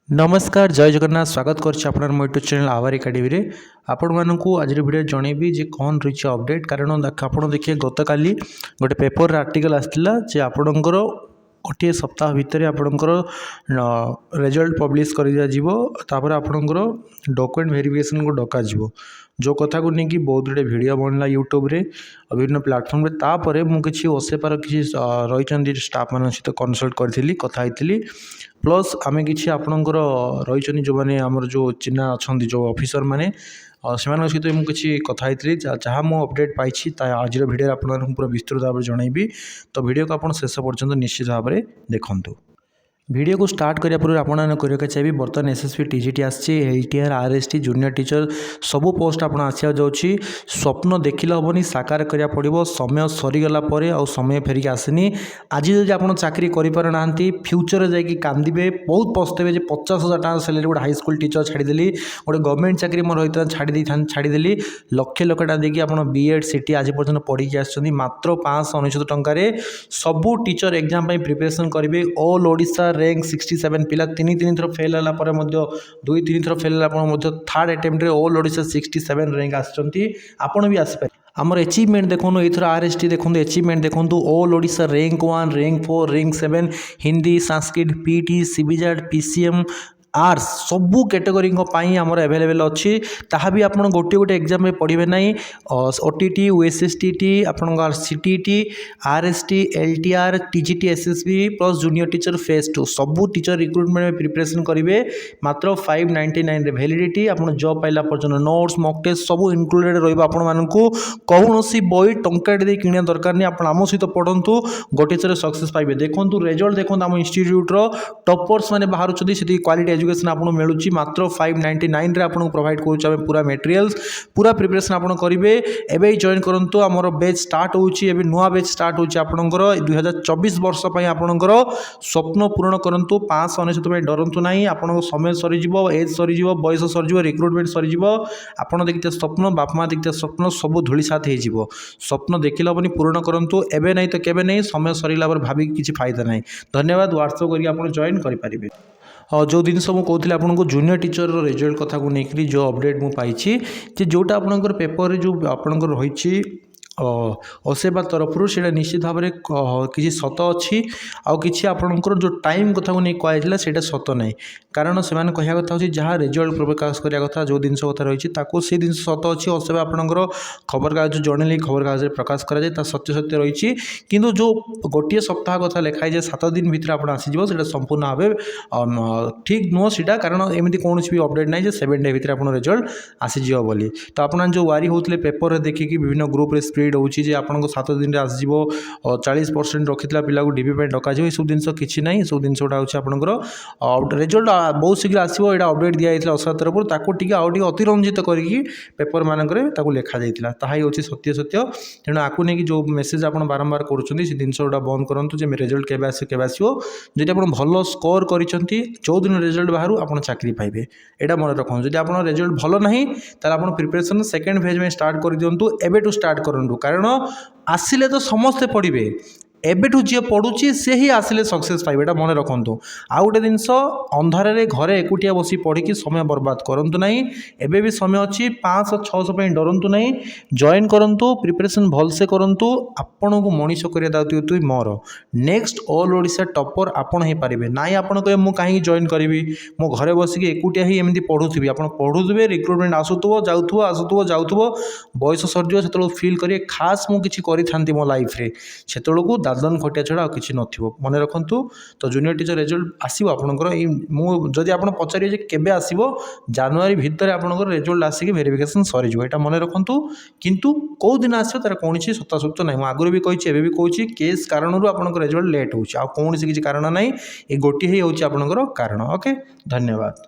नमस्कार जय जगन्नाथ स्वागत कर यूट्यूब चैनल आवर एकेडमी आपण मानक आज भिडियो जनइबी जे कौन रही अपडेट कारण आप देखिए गत काली गोटे पेपर आर्टिकल आसाला जे आपणकर गोटे सप्ताह भितर आपणकर रिजल्ट पब्लिश कर आपणकर डॉक्यूमेंट वेरिफिकेशन को डक जो कथा को लेकिन बहुत गुटे भिड बनला यूट्यूब रे विभिन्न प्लाटफर्म रे तापर मुझे ओसेपार किसी रही स्टाफ मान सहित कनसल्ट करी कथी प्लस आम कि आपणकर रही जो मैंने आमर जो चिन्हा अच्छा जो ऑफिसर मैंने से सहित मुझे कथी जहाँ मु अपडेट पाई आज भिडियो आपको पूरा विस्तृत भाव में जनइबी तो भिडियो को आप शेष पर्यंत निश्चित भाव में देखूँ। वीडियो को स्टार्ट करने पूर्व आपको चाहिए बर्तमान SSC TGT LTR RST junior teacher सबू पोस्ट आप आसा जाऊँगी स्वप्न देखिले हेनी साकार करा पड़ो समय सरीगला आ समय फेरिक आसनी आज जब आप चाकरी करना फ्यूचर जाकि कांदे बहुत पछतेबे 50,000 टका सैलरी गोटे हाईस्कल टीचर छाड़देली गोटे गवर्नमेंट चाकरी मोर होता छाड़देली लक्ष लक्ष टाँग देखिए आप बीएड सीटी आज पर्यटन पढ़ी आसुँच मात्र 599 टकर सबू टीचर एग्जाम प्रिपरेशन करेंगे ऑल ओडिशा रैंक 67 पिला तीन थर फेल है दुई तीन थर फेल है थर्ड अटेम्प्ट रे ऑल ओडिशा 67 रैंक आपड़ भी आसपारे आमर अचिवमेंट देखो ये आरएसटी देखो अचिवमेंट देखो all Odisha rank 1 rank 4 rank 7 Hindi Sanskrit PT CBZ PCM arts सबू कैटेगरी आमर एवेलेबल अच्छी ताहा भी आप गोटे गोटे एग्जाम में पढ़े ना ओटीटी यूएसएसटीटी आप CTT RST LTR TGT SSB plus junior teacher phase 2 सबू टीचर रिक्रुटमेंट में प्रिपरेशन करेंगे मात्र 599 रे वैलिडिटी आप जॉब पाइला पर्यटन नोट्स मॉक टेस्ट सब इनक्लूडेड रही कौन बही टंका किणा दरकार नहीं आप आम सहित पढ़ु गोटे सक्सेस पाइबे देखो रिजल्ट देखो आम इंस्टीट्यूट टॉपर्स मैंने बाहर क्वालिटी एजुकेशन आपको मिलूँ मात्र 599 रे आपको प्रोवाइड करूँ पूरा मटेरियल्स पूरा प्रिपरेशन आप करेंगे एवं जॉइन करूँ आमर बैच स्टार्ट होची नुआ बैच स्टार्ट होची आपणकर 2024 वर्ष आपणकर स्वप्न पूरण करूँ 599 डरतु ना आपन समय सरीज एज सरीज बयस सरीज रिक्रुटमेंट सरीज आपड़ देखते स्वप्न बाप माँ देखते स्वप्न सब धूलिसात हो स्वप्न देखिले हेनी पूरण करूँ एवं नहीं तो केवे नहीं समय सरीला भाविक किसी फायदा नहीं। धन्यवाद व्हाट्सएप करके जॉइन करेंगे। जो जिन मुझे कहते आपको जूनियर टीचर रिजल्ट कथा को लेकर जो अपडेट मुझे जोटा आपंकर पेपर जो आपंकर रही असेबा तरफ से निश्चित भाव में किसी सत अच्छी आछि आपंकर जो टाइम कथा को नहीं कहला से सत ना कारण से कह कथा हो जहाँ रिजल्ट प्रकाश करा कथा जो जिन कथा रही से जिन सत अच्छी असेबा आपंकर खबर कागज जड़े खबर कागज प्रकाश कराए सत्य सत्य रही किंतु जो गोटे सप्ताह कथा लिखाई जाए 7 दिन भितर आप आसीज संपूर्ण भाव ठीक नुह सीटा कारण एमती कौन भी अपडेट ना 7 डे भितर आप रिजल्ट आसीज बोली तो आप जो वारी होते पेपर देखिए विभिन्न ग्रुप रे स्प्रेड होची जे आपन को 7 दिन रे आसीबो 40% रखितला पिला को डीबी पे डका जो सब दिन किछि नै सब दिन सोडा होची आपनकर रिजल्ट बहुत शीघ्र आसीबो एटा अपडेट दिया आइतला असा तरफ ताको टिके आउटी अतिरंजित करिकि पेपर मानकरे ताको लेखा जाइतला ताहाई होची सत्य सत्य तेणु आकु नै कि जो मेसेज आपन बारंबार करूछन्ती से दिन सोडा बंद करंतु जे रिजल्ट केबे आसीबो जदि आपन भलो स्कोर करिसन्ती 14 दिन रिजल्ट बाहरु आपन चाकरी पाइबे एटा मन रखन जदि आपन रिजल्ट भलो नाही ताला आपन प्रिपरेशन सेकंड फेज में स्टार्ट कर दियंतु एबे टू स्टार्ट करंतु कारण आसिले तो समस्ते पढ़े एबेठू जी पढ़ुची से ही आसिले सक्सेस पाइबे एटा मन रखु आउ गोटे जिनस अंधार घरे एकुटिया बसी पढ़ी समय बर्बाद करूँ ना एबे भी समय अच्छी 500-600 डरतु ना जॉइन करूँ प्रिपरेशन भलसे करूँ आपण को मनीष कर दायित्व मोर नेक्स्ट ऑल ओडिशा टॉपर आपड़ ही पारे ना आपड़ कहे मुझे कहीं जॉइन करी मो घरे बसिक एकुटिया ही एमती पढ़ुथी आप पढ़ुवे रिक्रुटमेंट आसुव जाऊँ बयस सर से फिल करेंगे खास मुझे करी मो लाइफ रे से दादन खटिया छड़ा किसी नथिबो मन रखु तो जूनियर टीचर रिजल्ट आसीबो आपनकर जदि आप पचारे केबे आसीबो जनवरी भितर आपनकर रिजल्ट आसिक वेरिफिकेशन सरी जो एटा मन रखु किंतु कौ दिन आसो तार कौन सत्ता सत्य ना आगुरी भी कही एवं भी कहूँ केस कारण आपनकर रिजल्ट लेट हो कौन किसी कारण ना ये गोटे ही हूँ आपनकर कारण। ओके धन्यवाद।